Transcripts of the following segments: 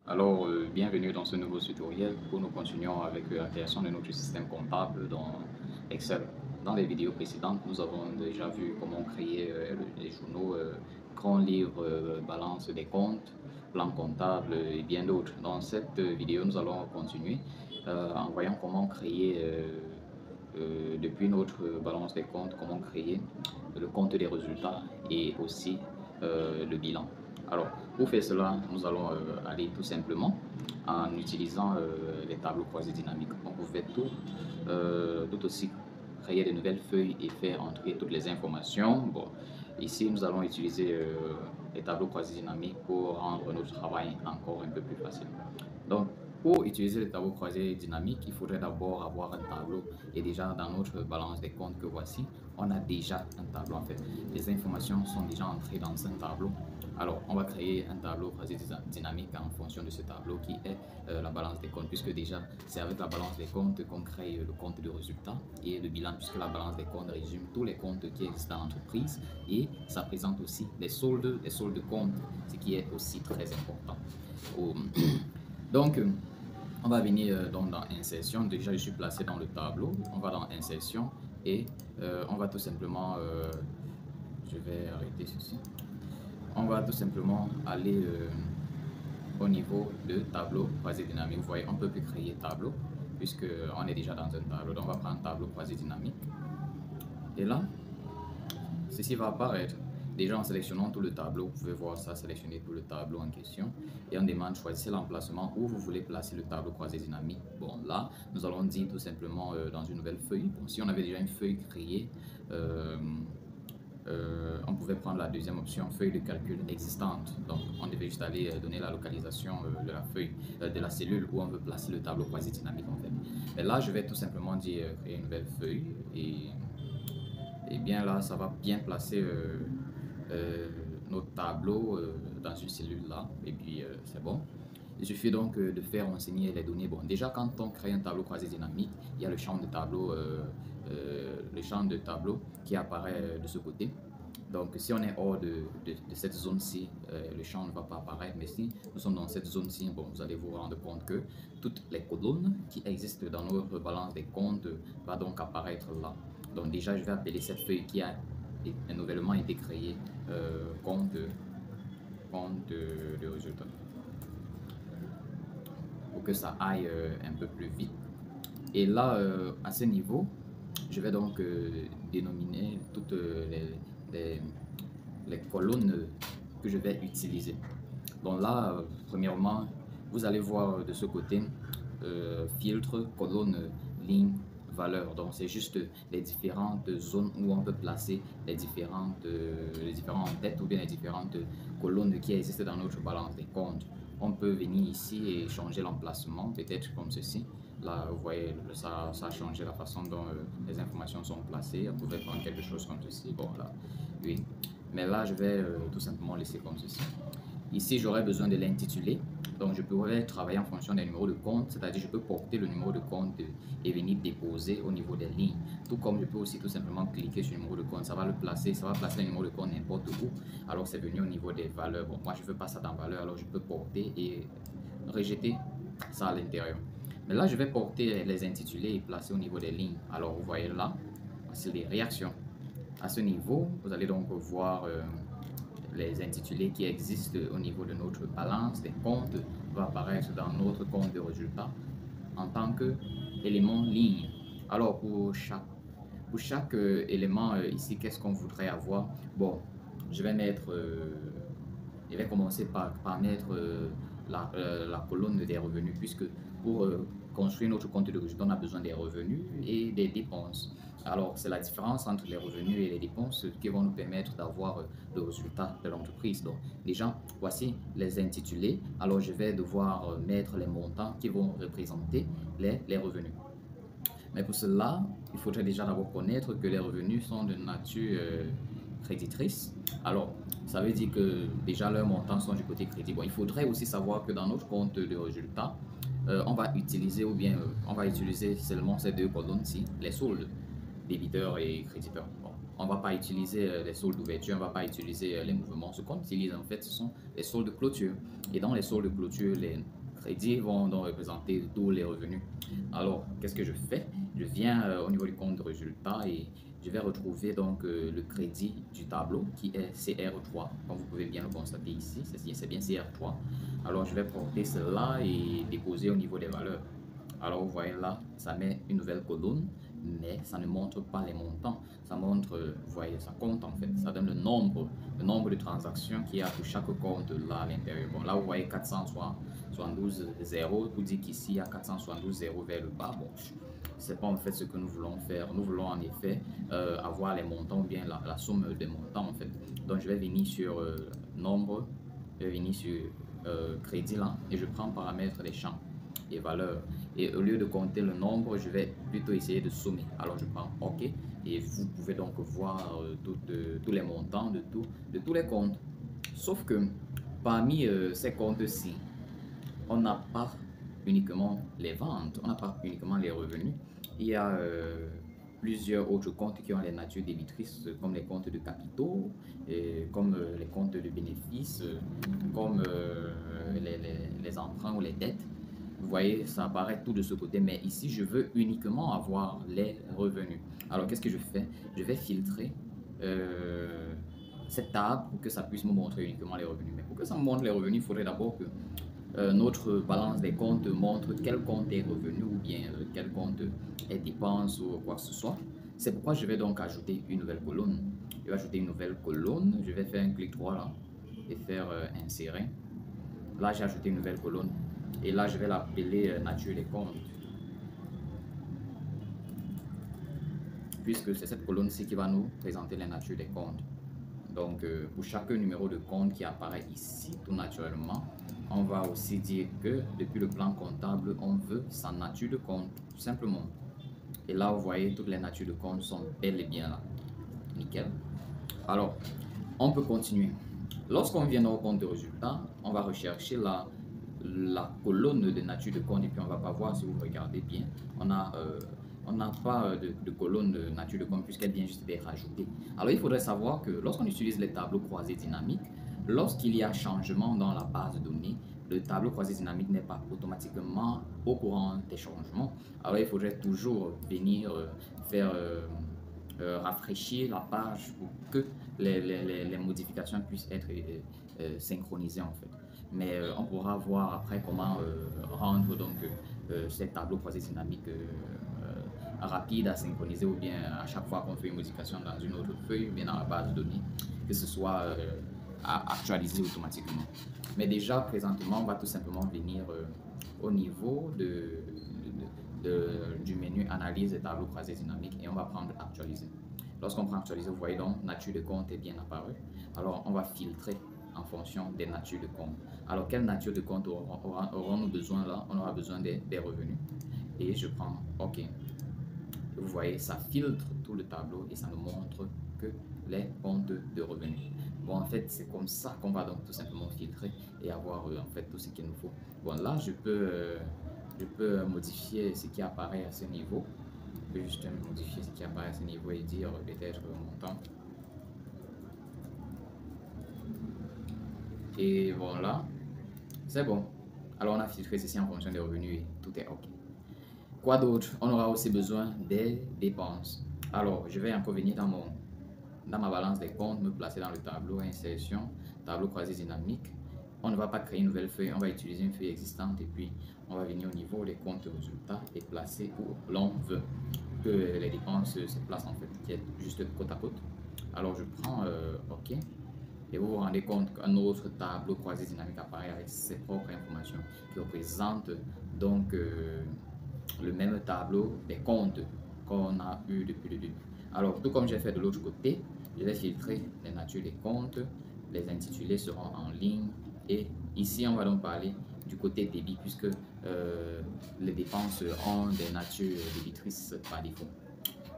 Bienvenue dans ce nouveau tutoriel où nous continuons avec la création de notre système comptable dans Excel. Dans les vidéos précédentes, nous avons déjà vu comment créer les journaux, grands livres, balance des comptes, plan comptable et bien d'autres. Dans cette vidéo, nous allons continuer en voyant comment créer, depuis notre balance des comptes, comment créer le compte des résultats et aussi le bilan. Alors, pour faire cela, nous allons aller tout simplement en utilisant les tableaux croisés dynamiques. Donc, vous faites tout aussi créer de nouvelles feuilles et faire entrer toutes les informations. Bon, ici, nous allons utiliser les tableaux croisés dynamiques pour rendre notre travail encore un peu plus facile. Donc, pour utiliser le tableau croisé dynamique, il faudrait d'abord avoir un tableau. Et déjà, dans notre balance des comptes que voici, on a déjà un tableau en fait. Les informations sont déjà entrées dans un tableau. Alors, on va créer un tableau croisé dynamique en fonction de ce tableau qui est la balance des comptes, puisque déjà, c'est avec la balance des comptes qu'on crée le compte de résultat et le bilan, puisque la balance des comptes résume tous les comptes qui existent dans l'entreprise et ça présente aussi les soldes comptes, ce qui est aussi très important. Donc, on va venir dans insertion. Déjà, je suis placé dans le tableau. On va dans insertion et on va tout simplement, je vais arrêter ceci. On va tout simplement aller au niveau de tableau croisé dynamique. Vous voyez, on ne peut plus créer tableau puisque on est déjà dans un tableau. Donc, on va prendre tableau croisé dynamique. Et là, ceci va apparaître. Déjà, en sélectionnant tout le tableau, vous pouvez voir ça, sélectionner tout le tableau en question. Et on demande, choisissez l'emplacement où vous voulez placer le tableau croisé dynamique. Bon, là, nous allons dire tout simplement dans une nouvelle feuille. Bon, si on avait déjà une feuille créée, on pouvait prendre la deuxième option, feuille de calcul existante. Donc, on devait juste aller donner la localisation de la feuille, de la cellule où on veut placer le tableau croisé dynamique en fait. Et là, je vais tout simplement dire créer une nouvelle feuille et bien là, ça va bien placer notre tableau dans une cellule là et puis c'est bon. Il suffit donc de faire enseigner les données. Bon, déjà quand on crée un tableau croisé dynamique, il y a le champ de tableau, qui apparaît de ce côté. Donc si on est hors de cette zone-ci, le champ ne va pas apparaître, mais si nous sommes dans cette zone-ci, bon, vous allez vous rendre compte que toutes les colonnes qui existent dans notre balance des comptes vont donc apparaître là. Donc déjà, je vais appeler cette feuille qui a nouvellement été créée compte de résultats pour que ça aille un peu plus vite. Et là, à ce niveau, je vais donc dénominer toutes les colonnes que je vais utiliser. Donc là, premièrement, vous allez voir de ce côté filtre, colonne, ligne, valeur. Donc c'est juste les différentes zones où on peut placer les différentes têtes ou bien les différentes colonnes qui existent dans notre balance des comptes. On peut venir ici et changer l'emplacement, peut-être comme ceci. Là, vous voyez, ça a changé la façon dont les informations sont placées. On pouvait prendre quelque chose comme ceci. Bon, là, oui. Mais là, je vais tout simplement laisser comme ceci. Ici, j'aurai besoin de l'intitulé. Donc, je pourrais travailler en fonction des numéros de compte, c'est-à-dire je peux porter le numéro de compte et venir déposer au niveau des lignes. Tout comme je peux aussi tout simplement cliquer sur le numéro de compte, ça va placer le numéro de compte n'importe où. Alors, c'est venu au niveau des valeurs. Bon, moi, je ne veux pas ça dans valeur, alors je peux porter et rejeter ça à l'intérieur. Mais là, je vais porter les intitulés et placer au niveau des lignes. Alors, vous voyez là, c'est les réactions. À ce niveau, vous allez donc voir les intitulés qui existent au niveau de notre balance des comptes va apparaître dans notre compte de résultats en tant qu'élément ligne. Alors pour chaque élément ici, qu'est-ce qu'on voudrait avoir? Bon, je vais commencer par mettre la colonne des revenus, puisque pour construire notre compte de résultat, on a besoin des revenus et des dépenses. Alors, c'est la différence entre les revenus et les dépenses qui vont nous permettre d'avoir le résultat de l'entreprise. Donc, déjà, voici les intitulés. Alors, je vais devoir mettre les montants qui vont représenter les revenus. Mais pour cela, il faudrait déjà d'abord connaître que les revenus sont de nature créditrice. Alors, ça veut dire que déjà leurs montants sont du côté crédit. Bon, il faudrait aussi savoir que dans notre compte de résultats, on va utiliser seulement ces deux colonnes-ci, les soldes, débiteurs et créditeurs. Bon. on ne va pas utiliser les soldes d'ouverture, on ne va pas utiliser les mouvements. Ce qu'on utilise en fait, ce sont les soldes de clôture. Et dans les soldes de clôture, les crédits vont donc représenter tous les revenus. Alors, qu'est-ce que je fais? Je viens au niveau du compte de résultat et je vais retrouver donc le crédit du tableau qui est CR3, comme vous pouvez bien le constater ici, c'est bien CR3. Alors, je vais porter cela et déposer au niveau des valeurs. Alors, vous voyez là, ça met une nouvelle colonne, mais ça ne montre pas les montants. Ça montre, vous voyez, ça compte en fait. Ça donne le nombre de transactions qu'il y a pour chaque compte là à l'intérieur. Bon, là, vous voyez 472 0, vous dit qu'ici, il y a 472 0 vers le bas. Bon, c'est pas en fait ce que nous voulons faire. Nous voulons en effet avoir les montants ou bien la somme des montants en fait. Donc, je vais venir sur nombre, je vais venir sur crédit là et je prends paramètre des champs et valeurs. Et au lieu de compter le nombre, je vais plutôt essayer de sommer. Alors je prends OK et vous pouvez donc voir tous les montants de tous les comptes. Sauf que parmi ces comptes-ci, on n'a pas uniquement les ventes, on n'a pas uniquement les revenus. Il y a plusieurs autres comptes qui ont les natures débitrices, comme les comptes de capitaux, comme les comptes de bénéfices, comme les emprunts ou les dettes. Vous voyez, ça apparaît tout de ce côté, mais ici, je veux uniquement avoir les revenus. Alors, qu'est-ce que je fais? Je vais filtrer cette table pour que ça puisse me montrer uniquement les revenus. Mais pour que ça me montre les revenus, il faudrait d'abord que notre balance des comptes montre quel compte est revenu ou bien quel compte est dépense ou quoi que ce soit. C'est pourquoi je vais donc ajouter une nouvelle colonne. Je vais ajouter une nouvelle colonne. Je vais faire un clic droit là et faire insérer. Là, j'ai ajouté une nouvelle colonne. Et là, je vais l'appeler nature des comptes. Puisque c'est cette colonne-ci qui va nous présenter la nature des comptes. Donc, pour chaque numéro de compte qui apparaît ici, tout naturellement, on va aussi dire que depuis le plan comptable, on veut sa nature de compte, tout simplement. Et là, vous voyez, toutes les natures de compte sont bel et bien là. Nickel. Alors, on peut continuer. Lorsqu'on vient au compte de résultat, on va rechercher la colonne de nature de compte et puis on va pas voir si vous regardez bien. On n'a pas de colonne de nature de compte puisqu'elle vient juste d'être rajoutée. Alors il faudrait savoir que lorsqu'on utilise les tableaux croisés dynamiques, lorsqu'il y a changement dans la base de données, le tableau croisé dynamique n'est pas automatiquement au courant des changements. Alors il faudrait toujours venir faire rafraîchir la page pour que les modifications puissent être synchronisées en fait. Mais on pourra voir après comment rendre donc ces tableaux croisés dynamiques rapides à synchroniser ou bien à chaque fois qu'on fait une modification dans une autre feuille ou bien dans la base de données, que ce soit actualisé automatiquement. Mais déjà présentement, on va tout simplement venir au niveau du menu analyse des tableaux croisés dynamiques et on va prendre actualiser. Lorsqu'on prend actualiser, vous voyez donc nature de compte est bien apparu. Alors on va filtrer en fonction des natures de compte. Alors quelle nature de compte aurons-nous besoin là? On aura besoin des revenus. Et je prends OK. Vous voyez, ça filtre tout le tableau et ça nous montre que les comptes de revenus. Bon, en fait, c'est comme ça qu'on va donc tout simplement filtrer et avoir en fait tout ce qu'il nous faut. Bon, là, je peux modifier ce qui apparaît à ce niveau. Je peux juste modifier ce qui apparaît à ce niveau et dire peut-être montant. Et voilà, c'est bon. Alors, on a filtré ceci en fonction des revenus et tout est OK. Quoi d'autre? On aura aussi besoin des dépenses. Alors, je vais encore venir dans ma balance des comptes, me placer dans le tableau insertion, tableau croisé dynamique. On ne va pas créer une nouvelle feuille, on va utiliser une feuille existante et puis on va venir au niveau des comptes résultats et placer où l'on veut que les dépenses se placent en fait, qui est juste côte à côte. Alors je prends OK et vous vous rendez compte qu'un autre tableau croisé dynamique apparaît avec ses propres informations qui représentent donc le même tableau des comptes qu'on a eu depuis le début. Alors, tout comme j'ai fait de l'autre côté, je vais filtrer les natures des comptes, les intitulés seront en ligne et ici on va donc parler du côté débit puisque les dépenses ont des natures débitrices par défaut.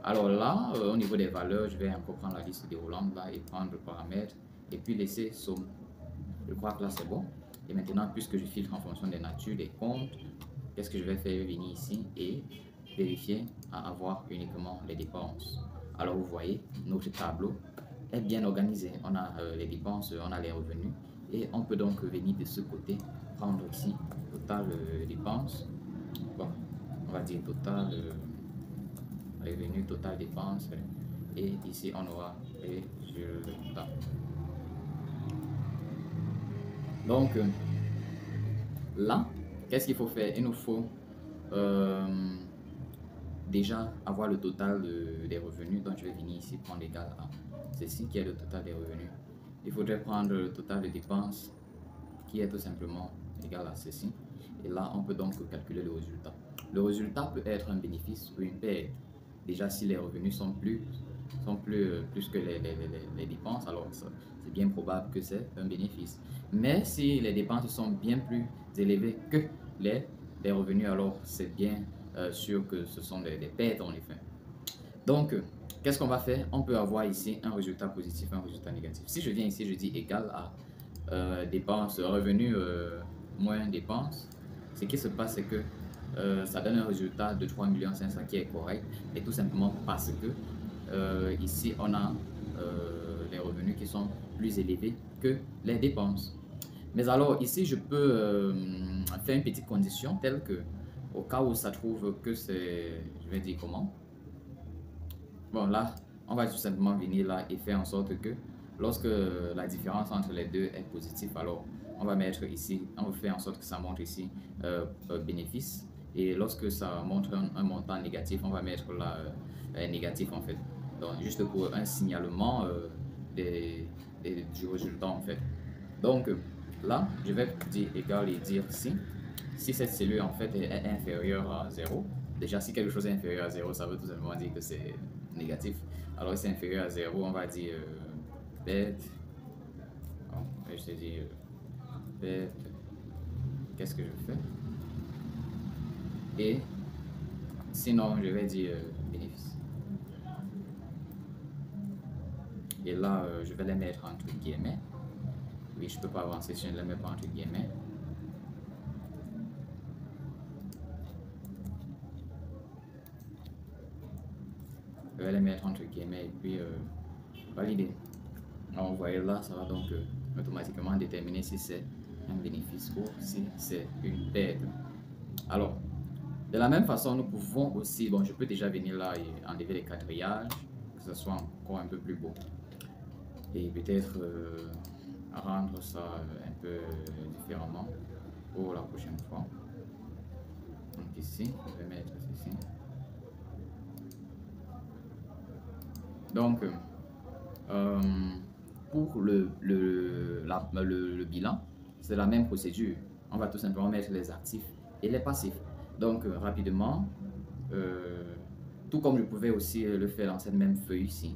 Alors là, au niveau des valeurs, je vais encore prendre la liste déroulante là et prendre le paramètre et puis laisser somme. Je crois que là c'est bon. Et maintenant, puisque je filtre en fonction des natures des comptes, qu'est-ce que je vais faire? Venir ici et vérifier à avoir uniquement les dépenses. Alors vous voyez, notre tableau est bien organisé. On a les dépenses, on a les revenus. Et on peut donc venir de ce côté, prendre ici total dépenses. Bon, on va dire total revenu, total dépenses. Et ici, on aura résultat. Donc, là, qu'est-ce qu'il faut faire? Il nous faut déjà avoir le total des revenus. Donc, je vais venir ici prendre égal à ceci qui est le total des revenus. Il faudrait prendre le total des dépenses qui est tout simplement égal à ceci. Et là, on peut donc calculer le résultat. Le résultat peut être un bénéfice ou une perte. Déjà, si les revenus sont plus que les dépenses, alors c'est bien probable que c'est un bénéfice. Mais si les dépenses sont bien plus élevées que les revenus, alors c'est bien sûr que ce sont des pertes en effet. Donc, qu'est-ce qu'on va faire? On peut avoir ici un résultat positif, un résultat négatif. Si je viens ici, je dis égal à dépenses, revenus moins dépenses, ce qui se passe, c'est que ça donne un résultat de 3 500 000 qui est correct, et tout simplement parce que ici, on a les revenus qui sont plus élevés que les dépenses. Mais alors, ici, je peux faire une petite condition telle que, au cas où ça trouve que c'est, je vais dire comment. Bon, là, on va tout simplement venir là et faire en sorte que lorsque la différence entre les deux est positive, alors on va mettre ici, on va faire en sorte que ça montre ici bénéfice. Et lorsque ça montre un montant négatif, on va mettre là négatif en fait. Donc, juste pour un signalement du résultat en fait. Donc, là, je vais dire égal et dire si cette cellule en fait est inférieure à 0. Déjà, si quelque chose est inférieur à 0, ça veut tout simplement dire que c'est négatif. Alors, si c'est inférieur à 0, on va dire bête. Je vais dire bête. Qu'est-ce que je fais? Et sinon, je vais dire bénéfice. Et là, je vais les mettre entre guillemets. Oui, je ne peux pas avancer si je ne les mets pas entre guillemets. Je vais les mettre entre guillemets et puis valider. Alors, vous voyez là, ça va donc automatiquement déterminer si c'est un bénéfice ou si c'est une perte. Alors, de la même façon, nous pouvons aussi, bon, je peux déjà venir là et enlever les quadrillages, que ce soit encore un peu plus beau. Et peut-être rendre ça un peu différemment pour la prochaine fois. Donc ici, je vais mettre ceci. Donc, pour le bilan, c'est la même procédure. On va tout simplement mettre les actifs et les passifs. Donc, rapidement, tout comme je pouvais aussi le faire dans cette même feuille ici,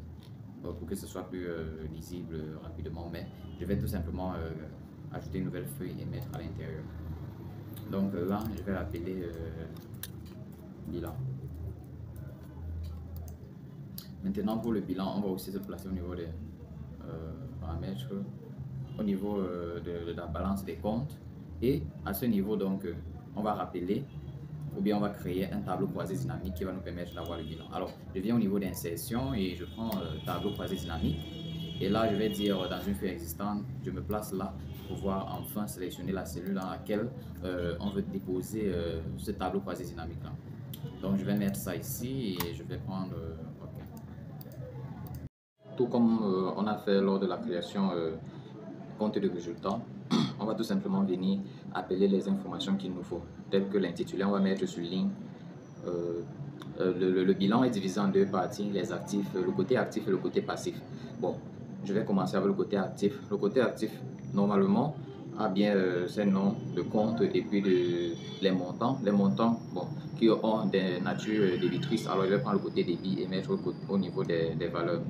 pour que ce soit plus lisible rapidement, mais je vais tout simplement ajouter une nouvelle feuille et mettre à l'intérieur. Donc là, je vais l'appeler bilan. Maintenant, pour le bilan, on va aussi se placer au niveau des paramètres, au niveau de la balance des comptes. Et à ce niveau, donc, on va rappeler, ou bien on va créer un tableau croisé dynamique qui va nous permettre d'avoir le bilan. Alors, je viens au niveau d'insertion et je prends tableau croisé dynamique. Et là, je vais dire dans une feuille existante, je me place là pour pouvoir enfin sélectionner la cellule dans laquelle on veut déposer ce tableau croisé dynamique là. Donc, je vais mettre ça ici et je vais prendre tout comme on a fait lors de la création compte de résultats, on va tout simplement venir appeler les informations qu'il nous faut, telles que l'intitulé, on va mettre sur ligne. Le bilan est divisé en deux parties, les actifs, le côté actif et le côté passif. Bon, je vais commencer avec le côté actif. Le côté actif, normalement, a bien ses noms de compte et puis les montants. Les montants, bon, qui ont des natures débitrices. Alors, je vais prendre le côté débit et mettre au niveau des valeurs.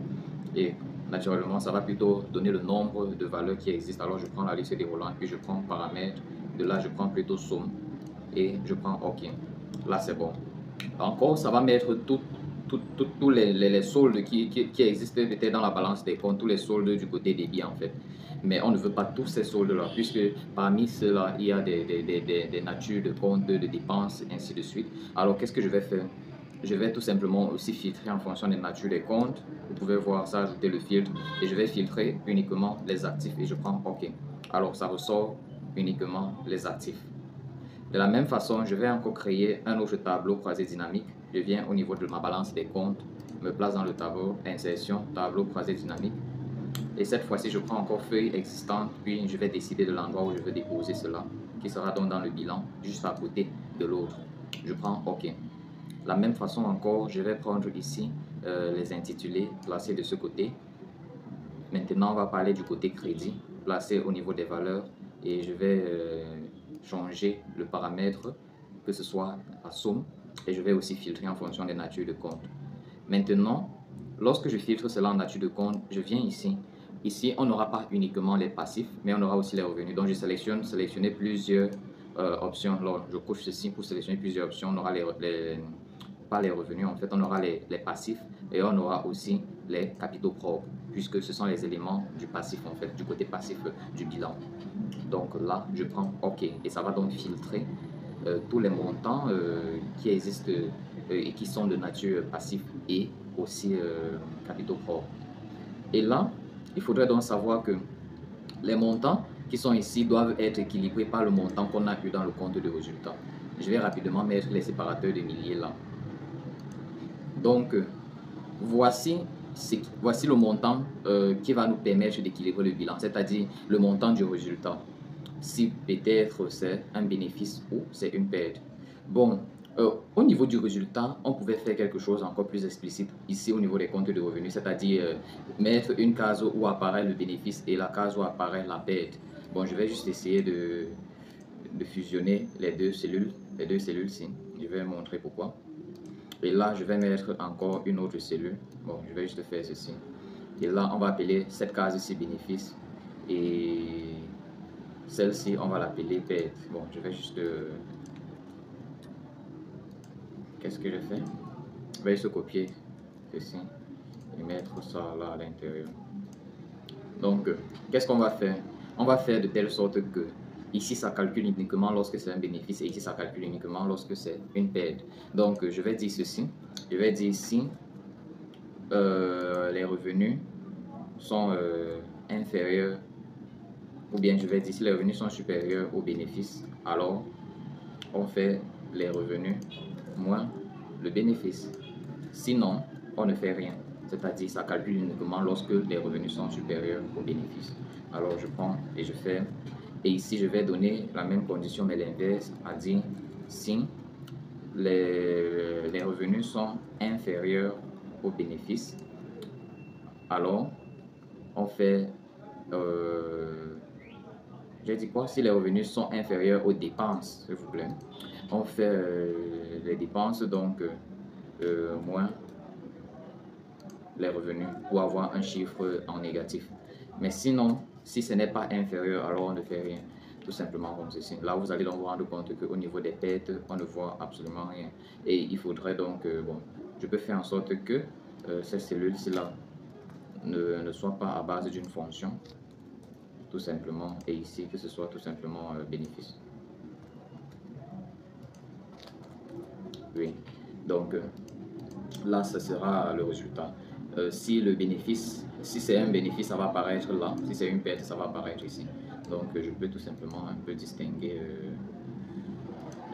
Et naturellement, ça va plutôt donner le nombre de valeurs qui existent. Alors, je prends la liste déroulante, puis je prends paramètres. De là, je prends plutôt somme et je prends OK. Là, c'est bon. Encore, ça va mettre tous les soldes qui existent peut-être dans la balance des comptes, tous les soldes du côté débit en fait. Mais on ne veut pas tous ces soldes-là, puisque parmi ceux-là, il y a des natures de comptes, de dépenses, ainsi de suite. Alors, qu'est-ce que je vais faire? je vais tout simplement aussi filtrer en fonction des natures des comptes. Vous pouvez voir ça, ajouter le filtre et je vais filtrer uniquement les actifs et je prends OK. Alors ça ressort uniquement les actifs. De la même façon, je vais encore créer un autre tableau croisé dynamique. Je viens au niveau de ma balance des comptes, me place dans le tableau insertion, tableau croisé dynamique. Et cette fois-ci, je prends encore feuille existante, puis je vais décider de l'endroit où je veux déposer cela, qui sera donc dans le bilan, juste à côté de l'autre. Je prends OK. De la même façon encore, je vais prendre ici les intitulés, placer de ce côté. Maintenant, on va parler du côté crédit, placer au niveau des valeurs et je vais changer le paramètre, que ce soit à somme, et je vais aussi filtrer en fonction des natures de compte. Maintenant, lorsque je filtre cela en nature de compte, je viens ici. Ici, on n'aura pas uniquement les passifs, mais on aura aussi les revenus. Donc, je sélectionner plusieurs options. Alors, je coche ceci pour sélectionner plusieurs options. On aura pas les revenus, en fait, on aura les passifs et on aura aussi les capitaux propres, puisque ce sont les éléments du passif, en fait, du côté passif du bilan. Donc là, je prends OK et ça va donc filtrer tous les montants qui existent et qui sont de nature passive et aussi capitaux propres. Et là, il faudrait donc savoir que les montants qui sont ici doivent être équilibrés par le montant qu'on a eu dans le compte de résultat. Je vais rapidement mettre les séparateurs de milliers là. Donc, voici le montant qui va nous permettre d'équilibrer le bilan, c'est-à-dire le montant du résultat. Si peut-être c'est un bénéfice ou c'est une perte. Bon, au niveau du résultat, on pouvait faire quelque chose encore plus explicite ici au niveau des comptes de revenus, c'est-à-dire mettre une case où apparaît le bénéfice et la case où apparaît la perte. Bon, je vais juste essayer de fusionner les deux cellules-ci. Je vais montrer pourquoi. Et là, je vais mettre encore une autre cellule. Bon, je vais juste faire ceci. Et là, on va appeler cette case-ci bénéfice. Et celle-ci, on va l'appeler perte. Bon, je vais juste... Qu'est-ce que je fais? Je vais juste copier ceci et mettre ça là à l'intérieur. Donc, qu'est-ce qu'on va faire? On va faire de telle sorte que ici, ça calcule uniquement lorsque c'est un bénéfice et ici, ça calcule uniquement lorsque c'est une perte. Donc, je vais dire ceci. Je vais dire ici, les revenus sont inférieurs, ou bien je vais dire si les revenus sont supérieurs aux bénéfices, alors on fait les revenus moins le bénéfice. Sinon, on ne fait rien. C'est-à-dire, ça calcule uniquement lorsque les revenus sont supérieurs aux bénéfices. Alors, je prends et je fais. Et ici, je vais donner la même condition, mais l'inverse, à dire si les revenus sont inférieurs aux bénéfices, alors on fait... j'ai dit quoi? Si les revenus sont inférieurs aux dépenses, s'il vous plaît, on fait les dépenses, donc moins les revenus pour avoir un chiffre en négatif. Mais sinon, si ce n'est pas inférieur, alors on ne fait rien, tout simplement comme ceci. Là, vous allez donc vous rendre compte qu'au niveau des pertes, on ne voit absolument rien. Et il faudrait donc, bon, je peux faire en sorte que ces cellules-ci là ne soient pas à base d'une fonction, tout simplement, et ici que ce soit tout simplement bénéfice. Oui, donc là, ce sera le résultat. Si le bénéfice, si c'est un bénéfice, ça va apparaître là. Si c'est une perte, ça va apparaître ici. Donc, je peux tout simplement un peu distinguer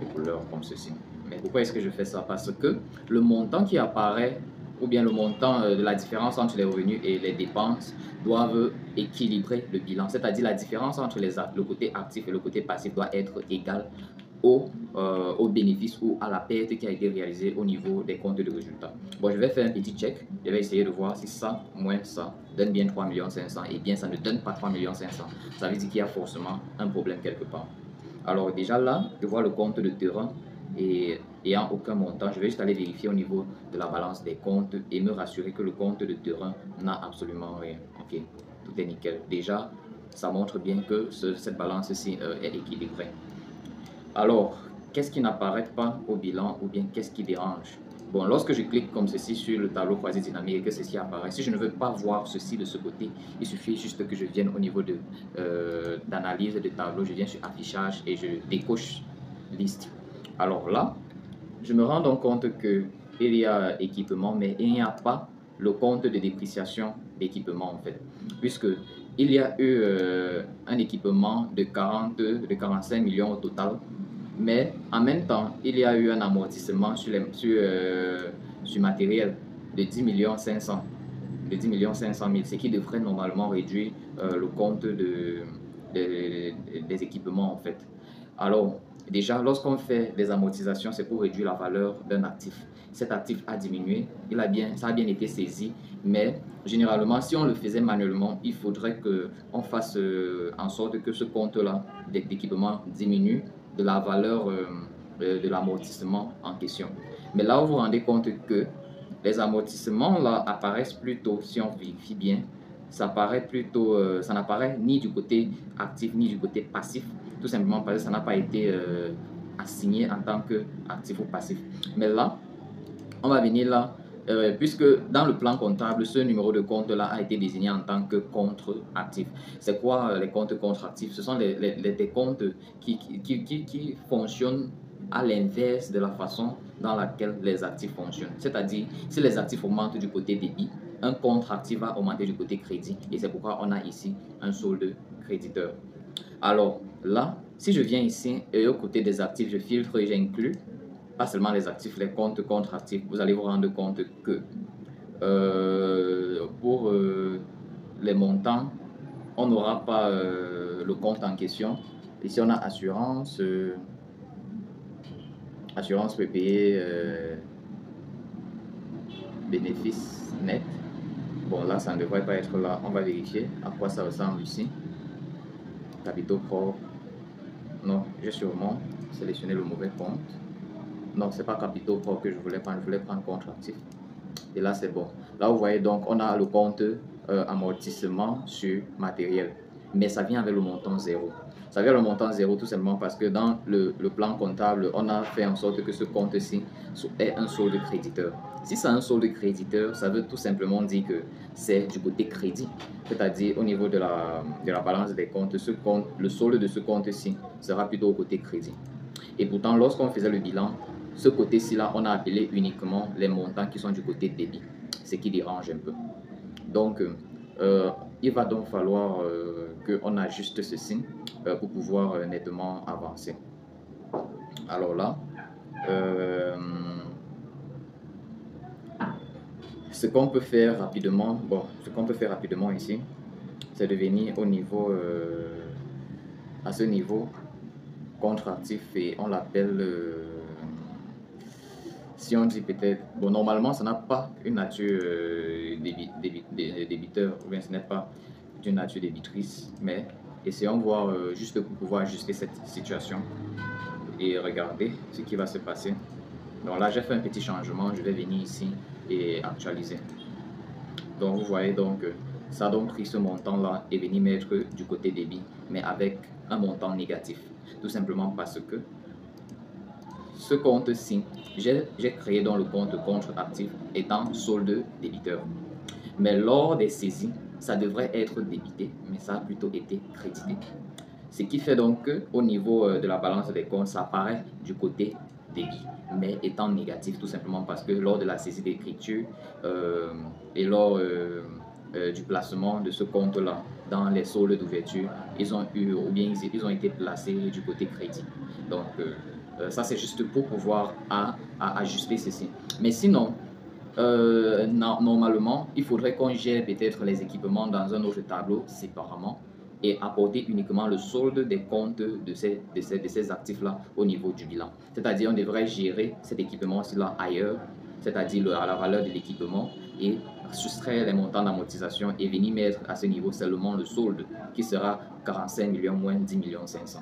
les couleurs comme ceci. Mais pourquoi est-ce que je fais ça? Parce que le montant qui apparaît, ou bien le montant de la différence entre les revenus et les dépenses, doivent équilibrer le bilan. C'est-à-dire la différence entre le côté actif et le côté passif doit être égale au bénéfice ou à la perte qui a été réalisée au niveau des comptes de résultats. Bon, je vais faire un petit check. Je vais essayer de voir si ça moins ça donne bien 3 500 000 et bien ça ne donne pas 3 500 000. Ça veut dire qu'il y a forcément un problème quelque part. Alors déjà là, je vois le compte de terrain et ayant aucun montant, je vais juste aller vérifier au niveau de la balance des comptes et me rassurer que le compte de terrain n'a absolument rien. Ok, tout est nickel. Déjà, ça montre bien que cette balance-ci est équilibrée. Alors, qu'est-ce qui n'apparaît pas au bilan ou bien qu'est-ce qui dérange? Bon, lorsque je clique comme ceci sur le tableau croisé dynamique et que ceci apparaît, si je ne veux pas voir ceci de ce côté, il suffit juste que je vienne au niveau d'analyse de tableau, je viens sur affichage et je décoche liste. Alors là, je me rends donc compte que il y a équipement, mais il n'y a pas le compte de dépréciation d'équipement en fait, puisque il y a eu un équipement de 45 millions au total, mais en même temps, il y a eu un amortissement sur matériel de 10 millions 500, de 10 millions 500 000, ce qui devrait normalement réduire le compte des équipements en fait. Alors, déjà, lorsqu'on fait des amortisations, c'est pour réduire la valeur d'un actif. Cet actif a diminué, ça a bien été saisi, mais généralement, si on le faisait manuellement, il faudrait qu'on fasse en sorte que ce compte-là d'équipement diminue de la valeur de l'amortissement en question. Mais là, vous vous rendez compte que les amortissements là apparaissent plutôt, si on vérifie bien, ça n'apparaît ni du côté actif ni du côté passif, tout simplement parce que ça n'a pas été assigné en tant qu'actif ou passif. Mais là, on va venir là, puisque dans le plan comptable, ce numéro de compte là a été désigné en tant que compte actif. C'est quoi les comptes contre-actifs? Ce sont des comptes qui fonctionnent à l'inverse de la façon dans laquelle les actifs fonctionnent. C'est-à-dire, si les actifs augmentent du côté débit, un contre-actif va augmenter du côté crédit. Et c'est pourquoi on a ici un solde créditeur. Alors là, si je viens ici et au côté des actifs, je filtre et j'inclus pas seulement les actifs, les comptes contre-actifs, vous allez vous rendre compte que pour les montants, on n'aura pas le compte en question. Ici, on a assurance, assurance prépayée, bénéfice net. Bon, là, ça ne devrait pas être là. On va vérifier à quoi ça ressemble ici. Capitaux propres. Non, j'ai sûrement sélectionné le mauvais compte. Non, c'est pas capitaux propres que je voulais prendre contre-actif. Et là, c'est bon. Là, vous voyez, donc, on a le compte amortissement sur matériel. Mais ça vient avec le montant 0. Ça vient avec le montant 0 tout simplement parce que dans le plan comptable, on a fait en sorte que ce compte-ci est un solde créditeur. Si c'est un solde créditeur, ça veut tout simplement dire que c'est du côté crédit. C'est-à-dire, au niveau de la balance des comptes, le solde de ce compte-ci sera plutôt au côté crédit. Et pourtant, lorsqu'on faisait le bilan, ce côté-ci, là, on a appelé uniquement les montants qui sont du côté débit, ce qui dérange un peu. Donc, il va donc falloir qu'on ajuste ceci pour pouvoir nettement avancer. Alors là, ce qu'on peut faire rapidement, ici, c'est de venir au niveau, à ce niveau contre-actif et on l'appelle, si on dit peut-être, bon, normalement ça n'a pas une nature débiteur, ou bien ce n'est pas d'une nature débitrice, mais essayons de voir juste pour pouvoir ajuster cette situation et regarder ce qui va se passer. Donc là j'ai fait un petit changement, je vais venir ici et actualiser. Donc vous voyez donc ça a donc pris ce montant là et venir mettre du côté débit, mais avec un montant négatif, tout simplement parce que ce compte-ci, j'ai créé dans le compte contre-actif étant solde débiteur. Mais lors des saisies, ça devrait être débité, mais ça a plutôt été crédité. Ce qui fait donc qu'au niveau de la balance des comptes, ça apparaît du côté débit, mais étant négatif tout simplement parce que lors de la saisie d'écriture et lors du placement de ce compte-là dans les soldes d'ouverture, ils ont été placés du côté crédit. Donc, ça, c'est juste pour pouvoir ajuster ceci. Mais sinon, normalement, il faudrait qu'on gère peut-être les équipements dans un autre tableau séparément et apporter uniquement le solde des comptes de ces actifs-là au niveau du bilan. C'est-à-dire, on devrait gérer cet équipement-là ailleurs, c'est-à-dire à la valeur de l'équipement et soustraire les montants d'amortisation et venir mettre à ce niveau seulement le solde qui sera 45 millions moins 10 millions 500.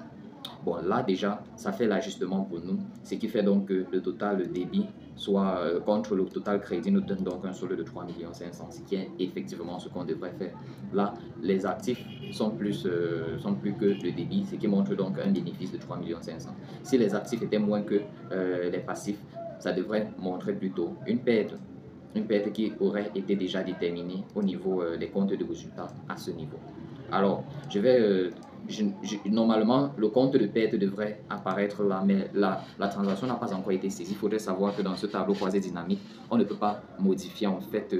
Bon, là déjà, ça fait l'ajustement pour nous, ce qui fait donc que le total débit soit contre le total crédit nous donne donc un solde de 3 500 000, ce qui est effectivement ce qu'on devrait faire. Là, les actifs sont plus que le débit, ce qui montre donc un bénéfice de 3 500 000. Si les actifs étaient moins que les passifs, ça devrait montrer plutôt une perte qui aurait été déjà déterminée au niveau des comptes de résultats à ce niveau. Alors, je vais normalement, le compte de perte devrait apparaître là, mais la transaction n'a pas encore été saisie. Il faudrait savoir que dans ce tableau croisé dynamique, on ne peut pas modifier en fait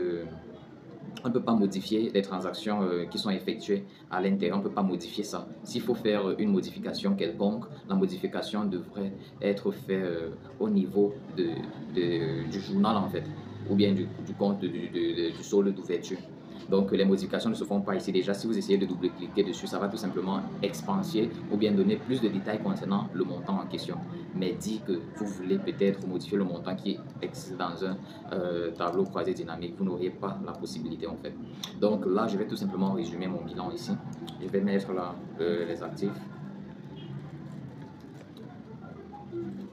on ne peut pas modifier les transactions qui sont effectuées à l'intérieur, on ne peut pas modifier ça. S'il faut faire une modification quelconque, la modification devrait être faite au niveau du journal en fait, ou bien du compte du solde d'ouverture. Donc les modifications ne se font pas ici. Déjà, si vous essayez de double-cliquer dessus, ça va tout simplement expanser ou bien donner plus de détails concernant le montant en question. Mais dit que vous voulez peut-être modifier le montant qui existe dans un tableau croisé dynamique, vous n'auriez pas la possibilité en fait. Donc là, je vais tout simplement résumer mon bilan ici. Je vais mettre là les actifs,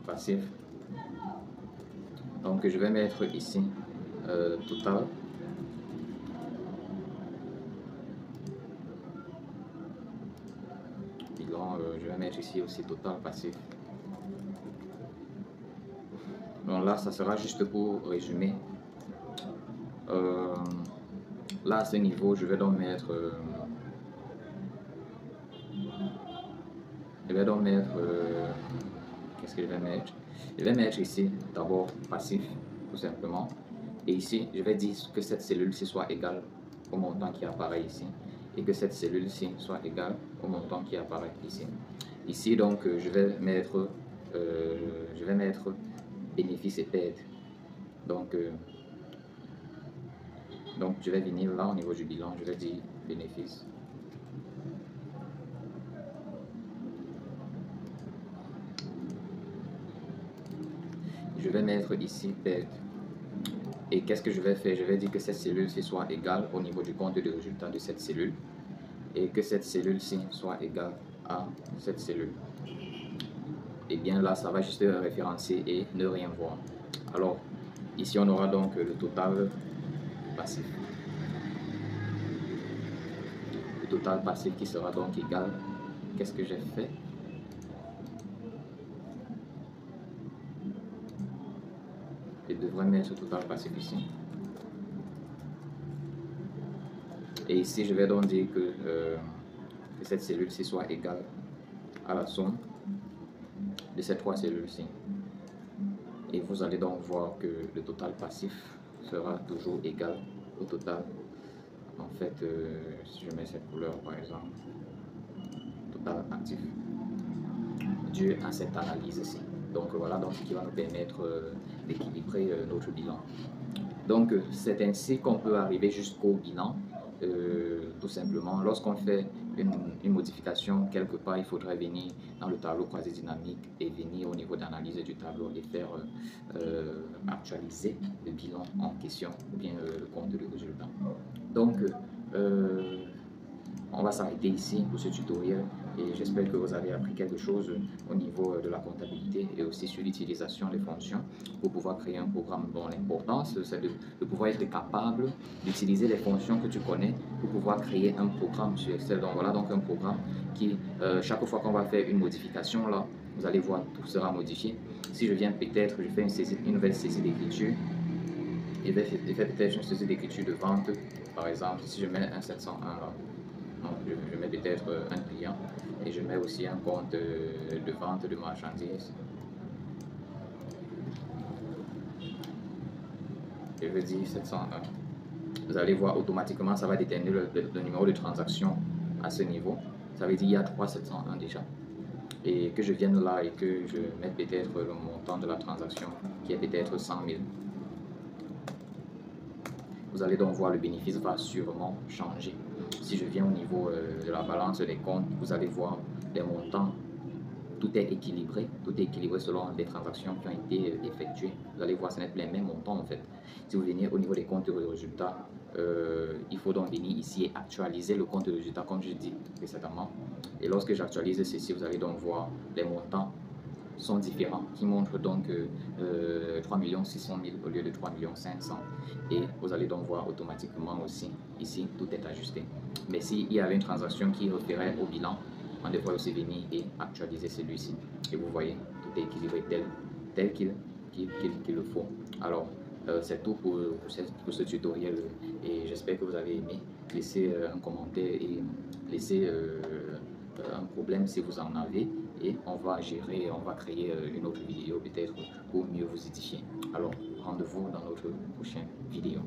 passifs. Donc je vais mettre ici total. Bilan, je vais mettre ici aussi total passif. Donc là, ça sera juste pour résumer. Là, à ce niveau, je vais donc mettre... qu'est-ce que je vais mettre? Je vais mettre ici, d'abord, passif, tout simplement. Et ici, je vais dire que cette cellule-ci soit égale au montant qui apparaît ici. Et que cette cellule-ci soit égale au montant qui apparaît ici. Ici, donc, je vais mettre bénéfice et perte. Donc, je vais venir là au niveau du bilan, je vais dire bénéfice. Je vais mettre ici perte. Et qu'est-ce que je vais faire? Je vais dire que cette cellule-ci soit égale au niveau du compte de résultat de cette cellule. Et que cette cellule-ci soit égale à cette cellule. Et bien là, ça va juste référencer et ne rien voir. Alors, ici, on aura donc le total passif. Le total passif qui sera donc égal. Qu'est-ce que j'ai fait? Je devrais mettre total passif ici. Et ici, je vais donc dire que cette cellule-ci soit égale à la somme de ces trois cellules-ci. Et vous allez donc voir que le total passif sera toujours égal au total. En fait, si je mets cette couleur par exemple, total actif, dû à cette analyse-ci. Donc voilà donc ce qui va nous permettre d'équilibrer notre bilan. Donc c'est ainsi qu'on peut arriver jusqu'au bilan. Tout simplement, lorsqu'on fait une modification quelque part, il faudrait venir dans le tableau croisé dynamique et venir au niveau d'analyse du tableau et faire actualiser le bilan en question ou bien le compte de résultat. Donc, on va s'arrêter ici pour ce tutoriel et j'espère que vous avez appris quelque chose au niveau de la comptabilité et aussi sur l'utilisation des fonctions pour pouvoir créer un programme dont l'importance c'est de pouvoir être capable d'utiliser les fonctions que tu connais pour pouvoir créer un programme sur Excel. Donc voilà donc un programme qui, chaque fois qu'on va faire une modification là, vous allez voir tout sera modifié. Si je viens peut-être, je fais une nouvelle saisie d'écriture, et je fais peut-être une saisie d'écriture de vente, par exemple, si je mets un 701 là, donc je mets peut-être un client et je mets aussi un compte de vente de marchandises. Je veux dire 701. Vous allez voir automatiquement, ça va déterminer le numéro de transaction à ce niveau. Ça veut dire qu'il y a 3 701 déjà. Et que je vienne là et que je mette peut-être le montant de la transaction qui est peut-être 100 000. Vous allez donc voir le bénéfice va sûrement changer. Si je viens au niveau de la balance des comptes, vous allez voir les montants. Tout est équilibré selon les transactions qui ont été effectuées. Vous allez voir, ce n'est pas les mêmes montants en fait. Si vous venez au niveau des comptes de résultats, il faut donc venir ici et actualiser le compte de résultat comme je dis précédemment. Et lorsque j'actualise ceci, vous allez donc voir les montants sont différents, qui montrent donc 3 600 000 au lieu de 3 500 000. Et vous allez donc voir automatiquement aussi, ici, tout est ajusté. Mais s'il y avait une transaction qui référait au bilan, on devrait aussi venir et actualiser celui-ci. Et vous voyez, tout est équilibré tel qu'il le faut. Alors, c'est tout pour ce tutoriel et j'espère que vous avez aimé. Laissez un commentaire et laissez un problème si vous en avez, et on va gérer, on va créer une autre vidéo peut-être pour mieux vous édifier. Alors, rendez-vous dans notre prochaine vidéo.